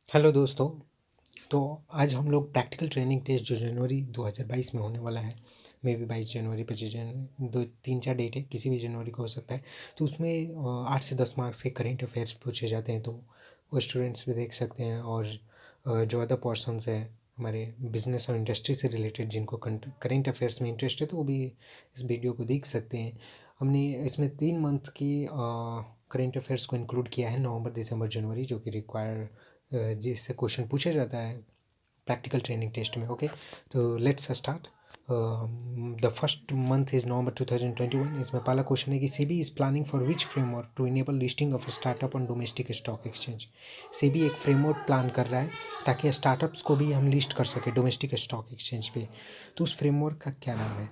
Hello दोस्तों। तो आज हम लोग प्रैक्टिकल ट्रेनिंग टेस्ट जो जनवरी 2022 में होने वाला है, मे बी 22 जनवरी, 25 जनवरी, दो तीन चार डेट है, किसी भी जनवरी को हो सकता है। तो उसमें 8 से 10 मार्क्स के करेंट अफेयर्स पूछे जाते हैं, तो वो स्टूडेंट्स भी देख सकते हैं। और जो अदर पर्सनस हैं हमारे बिजनेस और इंडस्ट्री से रिलेटेड, जिनको करेंट अफेयर्स में इंटरेस्ट है, तो वो भी इस वीडियो को देख सकते हैं। हमने इसमें 3 मंथ की करेंट अफेयर्स को इंक्लूड किया है, नवंबर दिसंबर जनवरी, जो कि रिक्वायर जिससे क्वेश्चन पूछा जाता है प्रैक्टिकल ट्रेनिंग टेस्ट में। ओके, तो let's start. The first month is November 2021। इसमें पहला क्वेश्चन है कि SEBI is planning for which framework to enable listing of startup on domestic stock exchange. SEBI एक फ्रेमवर्क प्लान कर रहा है ताकि स्टार्टअप्स को भी हम लिस्ट कर सकें डोमेस्टिक स्टॉक एक्सचेंज पे। तो उस फ्रेमवर्क का क्या नाम है?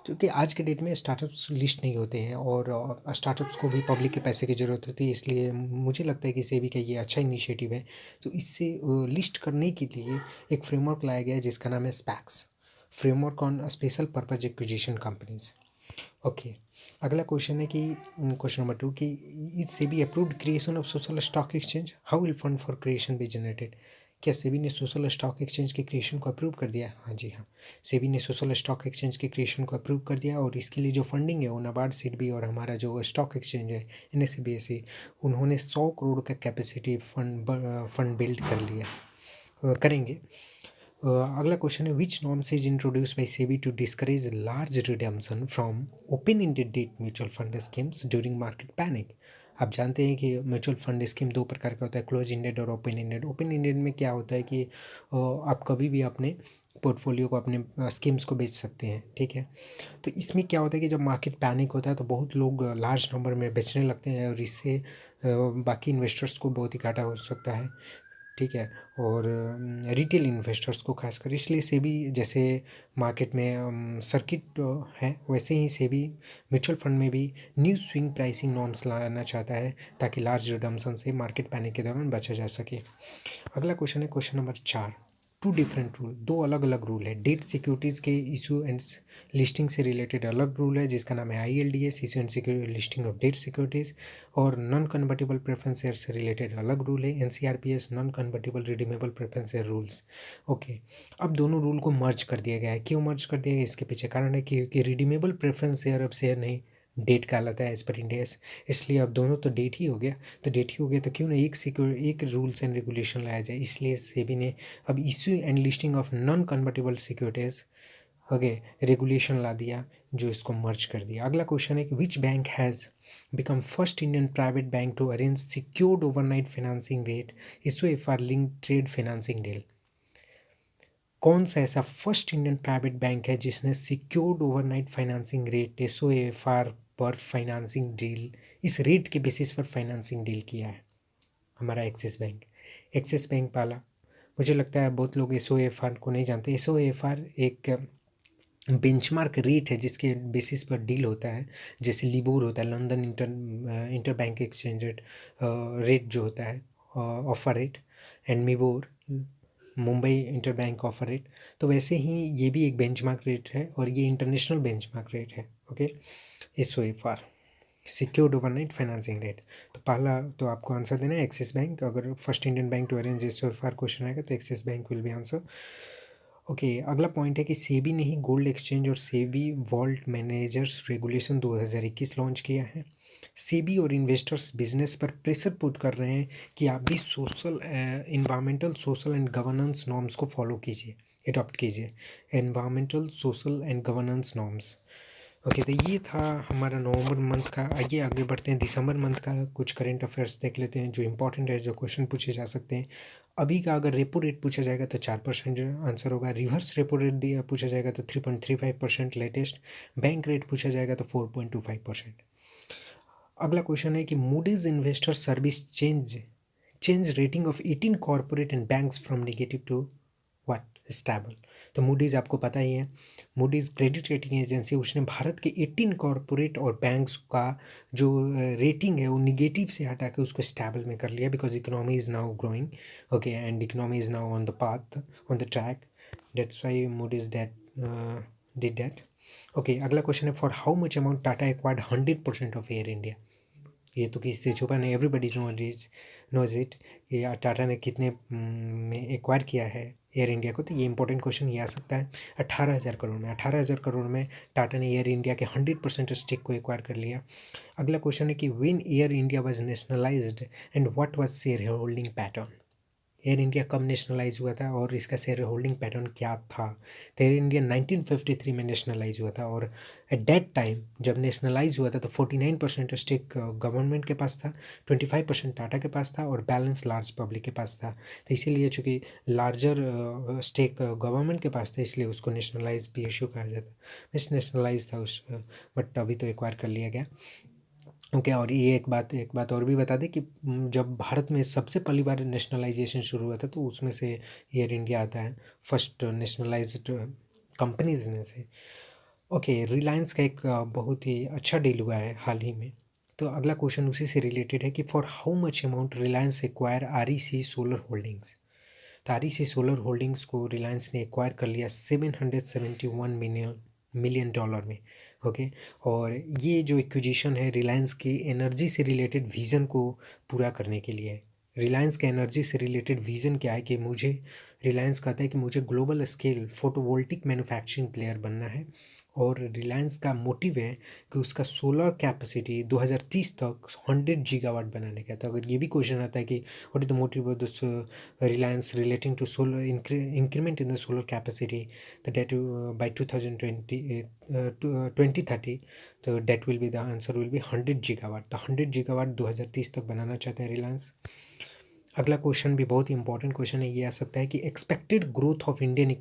क्योंकि आज के डेट में स्टार्टअप्स लिस्ट नहीं होते हैं, और स्टार्टअप्स को भी पब्लिक के पैसे की ज़रूरत होती है, इसलिए मुझे लगता है कि सेबी का ये अच्छा इनिशिएटिव है। तो इससे लिस्ट करने के लिए एक फ्रेमवर्क लाया गया है जिसका नाम है specs, framework on special purpose acquisition companies. Okay, अगला क्वेश्चन है कि क्वेश्चन नंबर 2 कि is SEBI approved creation of social stock exchange, how will fund for creation be generated. क्या सेबी ने सोशल स्टॉक एक्सचेंज के क्रिएशन को अप्रूव कर दिया? हाँ जी हाँ, सेबी ने सोशल स्टॉक एक्सचेंज के क्रिएशन को अप्रूव कर दिया, और इसके लिए जो फंडिंग है वो नाबार्ड, सिडबी और हमारा जो स्टॉक एक्सचेंज है NSE BSE, उन्होंने 100 करोड़ का कैपेसिटी फंड बिल्ड कर लिया, करेंगे। अगला क्वेश्चन है which norms is introduce by SEBI to discourage large redemption from open ended debt mutual fund schemes during market panic. आप जानते हैं कि म्यूचुअल फंड स्कीम दो प्रकार का होता है, क्लोज इंडेड और ओपन इंडेड। ओपन इंडेड में क्या होता है कि आप कभी भी अपने पोर्टफोलियो को, अपने स्कीम्स को बेच सकते हैं, ठीक है। तो इसमें क्या होता है कि जब मार्केट पैनिक होता है तो बहुत लोग लार्ज नंबर में बेचने लगते हैं, और इससे बाकी इन्वेस्टर्स को बहुत ही घाटा हो सकता है, ठीक है। और रिटेल इन्वेस्टर्स को खासकर, इसलिए सेबी जैसे मार्केट में सर्किट है, वैसे ही सेबी म्यूचुअल फंड में भी न्यू स्विंग प्राइसिंग नॉर्म्स लाना चाहता है ताकि लार्ज रिडम्पशन से मार्केट पैनिक के दौरान बचा जा सके। अगला क्वेश्चन है question number 4। Two different rule, दो अलग अलग रूल है। डेट सिक्योरिटीज़ के इशू एंड लिस्टिंग से रिलेटेड अलग रूल है जिसका नाम है ILDS, issue and security listing of debt securities. और नॉन कन्वर्टिबल प्रेफरेंस शेयर से रिलेटेड अलग रूल है, NCRPS, non convertible redeemable preference share rules. Okay, अब दोनों रूल को मर्ज कर दिया गया है। क्यों मर्ज कर दिया गया, इसके पीछे कारण है कि क्योंकि रिडीमेबल प्रेफरेंस शेयर अब शेयर नहीं, डेट कहलाता है एज पर इंडियस, इसलिए अब दोनों तो डेट ही हो गया। तो डेट ही हो गया तो क्यों ना एक रूल्स एंड रेगुलेशन लाया जाए, इसलिए सेबी ने अब issue and listing of non convertible securities, okay, regulation ला दिया जो इसको मर्ज कर दिया। अगला क्वेश्चन है कि which bank has become first Indian private bank to arrange secured overnight financing rate SOFR link trade financing deal. कौन सा ऐसा फर्स्ट इंडियन प्राइवेट बैंक है जिसने secured overnight financing rate SOFR पर फाइनेंसिंग डील, इस rate के basis पर financing deal किया है? हमारा एक्सिस बैंक। एक्सिस बैंक पाला, मुझे लगता है बहुत लोग SOFR को नहीं जानते। SOFR एक बेंचमार्क रेट है जिसके बेसिस पर डील होता है, जैसे लिबोर होता है, London inter bank exchange rate, rate जो होता है, offer rate, and MIBOR, Mumbai inter bank offer rate. तो वैसे ही ये भी एक बेंचमार्क रेट है, और ये इंटरनेशनल बेंचमार्क रेट है। Okay, SOFR, secured overnight financing rate. तो पहला तो आपको आंसर देना है एक्सिस बैंक। अगर first Indian bank to arrange SOFR question आएगा तो Axis bank will be answer. Okay, अगला पॉइंट है कि सेबी ने ही गोल्ड एक्सचेंज और SEBI vault managers regulation 2021 launch किया है। सेबी और इन्वेस्टर्स बिजनेस पर प्रेशर पुट कर रहे हैं कि आप भी environmental, social and governance norms को फॉलो कीजिए, अडॉप्ट कीजिए, environmental, social and governance norms. Okay, तो ये था हमारा नवंबर मंथ का। आइए आगे बढ़ते हैं, दिसंबर मंथ का कुछ करंट अफेयर्स देख लेते हैं जो इंपॉर्टेंट है, जो क्वेश्चन पूछे जा सकते हैं। अभी का अगर रेपो रेट पूछा जाएगा तो 4% आंसर होगा। रिवर्स रेपो रेट दिया पूछा जाएगा तो 3.35% लेटेस्ट। बैंक रेट पूछा जाएगा तो 4.25%। अगला क्वेश्चन है कि Moody's investor service change rating of 18 corporate and banks from negative to what, stable. तो मूडीज़ आपको पता ही है, मूडीज़ क्रेडिट रेटिंग एजेंसी, उसने भारत के 18 कॉर्पोरेट और बैंक्स का जो रेटिंग है वो निगेटिव से हटा के उसको स्टेबल में कर लिया, because economy is now growing, okay, and economy is now on the path, on the track, that's why Moody's that did that. Okay, अगला क्वेश्चन है for how much amount Tata acquired 100% of Air India. ये तो किसी से छुपा नहीं, everybody know it is knows it, या टाटा ने कितने में एक्वायर किया है एयर इंडिया को? तो ये इंपॉर्टेंट क्वेश्चन ये आ सकता है। 18,000 करोड़ में, 18,000 करोड़ में टाटा ने एयर इंडिया के 100% स्टेक को एक्वायर कर लिया। अगला क्वेश्चन है कि when air India was nationalised and what was share holding pattern? Air India कब नेशनलाइज हुआ था और इसका शेयर होल्डिंग पैटर्न क्या था? तो एयर इंडिया 1953 में नेशनलाइज हुआ था, और एट दैट टाइम जब नेशनलाइज हुआ था तो 49% स्टेक गवर्नमेंट के पास था, 25% टाटा के पास था और बैलेंस लार्ज पब्लिक के पास था। तो इसीलिए चूँकि लार्जर स्टेक गवर्नमेंट के पास था, इसलिए उसको नेशनलाइज PSU कहा जाता है। मिस नेशनलाइज था उस, बट अभी तो एक्वायर कर लिया गया। ओके, और ये एक बात और भी बता दें कि जब भारत में सबसे पहली बार नेशनलाइजेशन शुरू हुआ था तो उसमें से एयर इंडिया आता है फर्स्ट नेशनलाइज्ड कंपनीज में से। ओके, रिलायंस का एक बहुत ही अच्छा डील हुआ है हाल ही में। तो अगला क्वेश्चन उसी से रिलेटेड है कि for how much amount Reliance acquire REC solar holdings? तो REC सोलर होल्डिंग्स को रिलायंस ने एक्वायर कर लिया $771 मिलियन में। ओके, और ये जो एक्विजिशन है रिलायंस की एनर्जी से रिलेटेड विज़न को पूरा करने के लिए है। रिलायंस का एनर्जी से रिलेटेड विज़न क्या है कि रिलायंस कहता है कि मुझे global scale photovoltaic manufacturing player बनना है, और रिलायंस का मोटिव है कि उसका सोलर कैपेसिटी 2030 तक 100 गीगावाट बनाने का। तो अगर ये भी क्वेश्चन आता है कि what is the motive of this Reliance relating to solar increment in the solar capacity, the that by 2030, तो that will be the answer will be 100 gigawatt। तो 100 gigawatt 2030 तक बनाना चाहते हैं रिलायंस। अगला क्वेश्चन भी बहुत ही इंपॉर्टेंट क्वेश्चन है, ये आ सकता है कि expected growth of Indian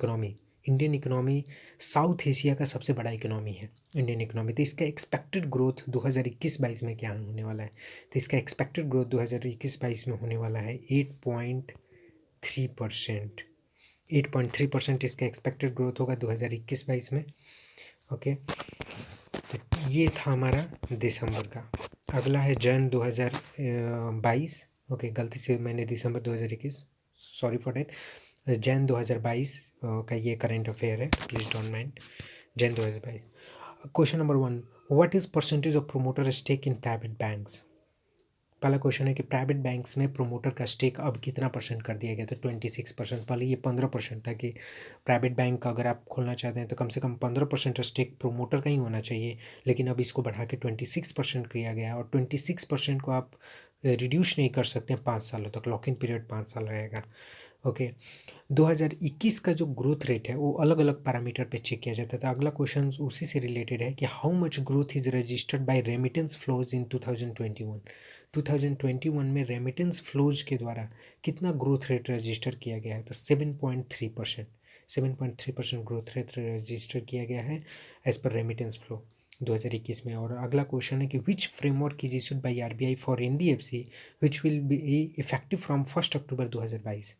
economy south Asia का सबसे बड़ा इकोनॉमी है इंडियन इकोनॉमी। तो इसका एक्सपेक्टेड ग्रोथ 2021-22 में क्या होने वाला है? तो इसका एक्सपेक्टेड ग्रोथ 2021-22 में होने वाला है 8.3%। 8.3% इसका एक्सपेक्टेड ग्रोथ होगा 2021-22 में। ओके, तो ये था हमारा दिसंबर का। अगला है जन 2022। ओके, गलती से मैंने दिसंबर 2021, सॉरी फॉर डेट। जन 2022 का ये करंट अफेयर है, please don't mind. Jan 2022। Question number 1, what is percentage of promoter stake in private banks? पहला क्वेश्चन है कि प्राइवेट बैंक्स में प्रोमोटर का स्टेक अब कितना परसेंट कर दिया गया? तो 26%। पहले ये 15% था कि प्राइवेट बैंक का अगर आप खोलना चाहते हैं तो कम से कम 15% स्टेक प्रोमोटर का ही होना चाहिए, लेकिन अब इसको बढ़ा के 26% किया गया है, और 26% को आप रिड्यूस नहीं कर सकते 5 सालों तक, लॉक इन पीरियड 5 साल रहेगा। ओके, 2021 का जो ग्रोथ रेट है वो अलग अलग पैरामीटर पे चेक किया जाता था। अगला क्वेश्चन उसी से रिलेटेड है कि how much growth is registered bye remittance flows in 2021? 2021 में रेमिटेंस फ्लोज के द्वारा कितना ग्रोथ रेट रजिस्टर किया गया है? तो 7.3%। 7.3% ग्रोथ रेट रजिस्टर किया गया है एज पर रेमिटेंस फ्लो 2021 में। और अगला क्वेश्चन है कि which framework is issued by RBI for NBFC which will be effective from 1 October 2022?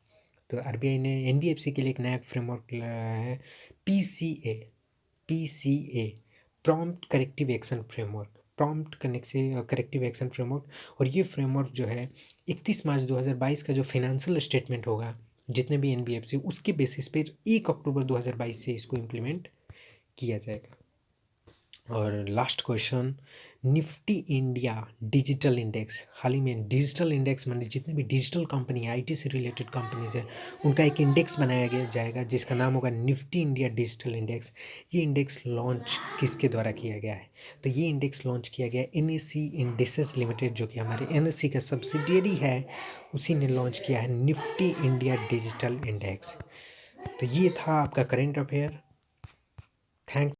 तो RBI ने NBFC के लिए एक नया फ्रेमवर्क लाया है, PCA prompt corrective action framework. Corrective action framework. और ये फ्रेमवर्क जो है 31 मार्च 2022 का जो फाइनेंशियल स्टेटमेंट होगा जितने भी NBFC, उसके बेसिस पे 1 अक्टूबर 2022 से इसको इम्प्लीमेंट किया जाएगा। और last question, Nifty India digital index. हाल ही में डिजिटल इंडेक्स माने जितने भी डिजिटल कंपनी है, IT से रिलेटेड कंपनीज है, उनका एक इंडेक्स बनाया गया जाएगा जिसका नाम होगा निफ्टी इंडिया डिजिटल इंडेक्स। ये इंडेक्स लॉन्च किसके द्वारा किया गया है? तो ये इंडेक्स लॉन्च किया गया NSE इंडेसेस लिमिटेड, जो कि हमारे NSE का सब्सिडियरी है, उसी ने लॉन्च किया है निफ्टी इंडिया डिजिटल इंडेक्स। तो ये था आपका करेंट अफेयर। थैंक्स।